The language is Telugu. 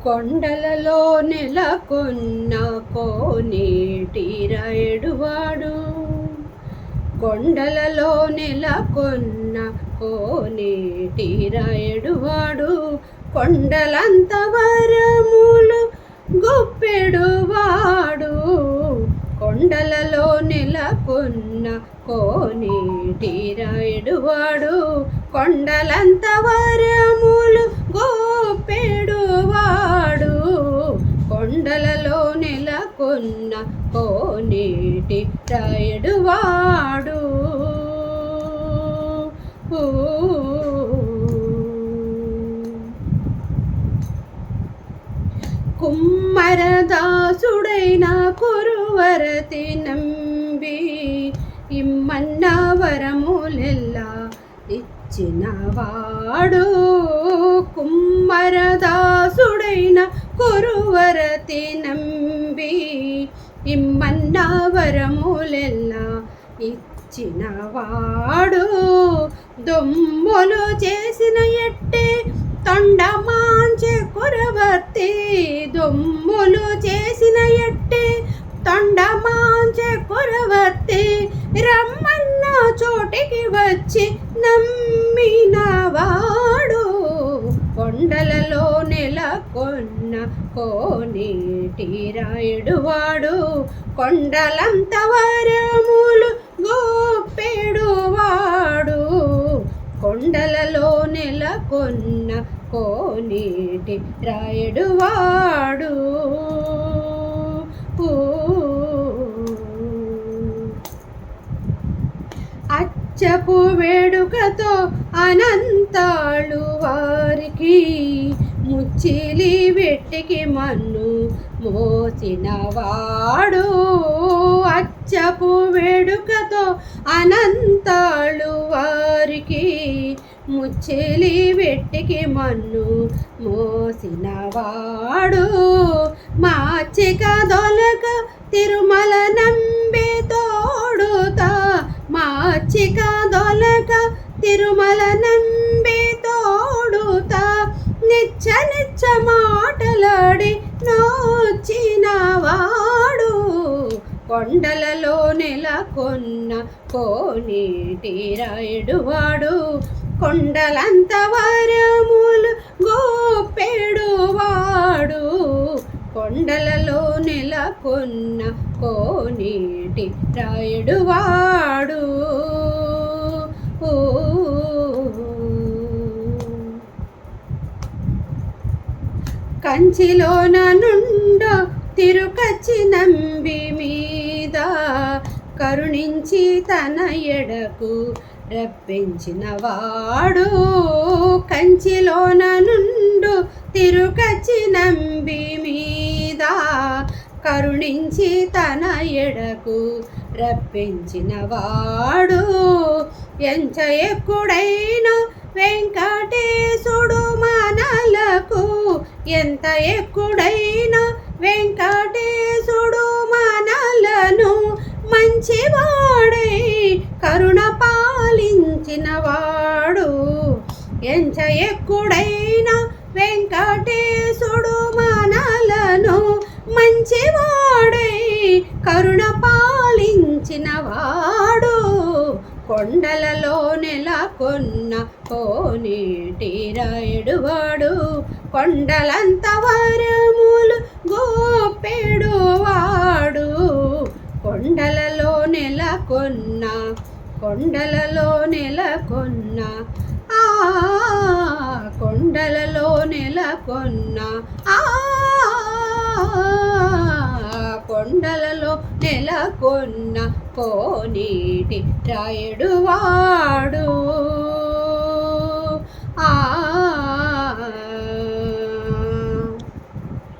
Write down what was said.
కొండలలో నెలకొన్న కోనేటి రాయుడువాడు, కొండలలో నెలకొన్న కోనేటి రాయుడువాడు, కొండలంత వరములు గొప్పెడువాడు. కొండలలో నెలకొన్న కోనేటి రాయుడువాడు, కొండలంత వరములు గొప్పెడువాడు. కొండలలో నెలకొన్న కోనేటి రాయుడువాడు. కుమ్మరదాసుడైన కురువరతి నంబి, ఇమ్మన్న వరములెల్లా ఇచ్చినవాడు. కుమ్మరదాసుడైన కురువరతి నంబి, ఇమ్మన్న వరములెల్లా ఇచ్చినవాడు. దొమ్ములు చేసిన ఎట్టే తొండమాంచె కురవర్తి, దొమ్ములు చేసిన ఎట్టే తొండమాంచె కురవర్తి, రమ్మన్న చోటికి వచ్చి నమ్మినవాడు. కొండలలో నెలకొన్న కోనేటి రాయుడువాడు, కొండలంత వరములు గొప్పెడువాడు. కొండలలో నెలకొన్న కోనేటి రాయుడువాడు. అచ్చపు వేడుకతో అనంతాళు వారికి, ముచ్చిలి వెట్టికి మన్ను మోసినవాడు. అచ్చపు వేడుకతో అనంతాళు వారికి, ముచ్చిలి వెట్టికి మన్ను మోసినవాడు. మాచిక దొలక తిరుమల నంబి తోడుతా, మాచిక దొలక తిరుమల నంబి తోడుతా, నిచ్చ నిచ్చ మాటలాడి నోచినవాడు. కొండలలో నెలకొన్న కోనేటి రాయుడువాడు, కొండలంత వరములు గొప్పెడువాడు. కొండలలో నెలకొన్న కోనేటి రాయుడువాడు. కంచిలోన నుండ తిరుకచ్చి నంబి మీద, కరుణించి తన ఎడకు రప్పించినవాడు. కంచిలోన నుండు తిరుకచ్చి నంబి మీద, కరుణించి తన ఎడకు రప్పించినవాడు. ఎంచ ఎక్కుడైన వెంకటేశుడు మనలకు, ఎంత ఎక్కుడైన వెంకటేశుడు మనలను మంచివాడై కరుణ పాలించినవాడు. ఎంచ ఎక్కుడైన వెంకటేశుడు మనలను మంచివాడై కరుణ పాలించినవాడు. కొండలలో నెలకొన్న కోనేటి రాయుడువాడు, కొండలంత వరములు గొప్పెడువాడు. కొండలలో నెలకొన్న, కొండలలో నెలకొన్న, కొండలలో నెలకొన్న, కొండలలో నెలకొన్న కోనేటి రాయుడువాడు.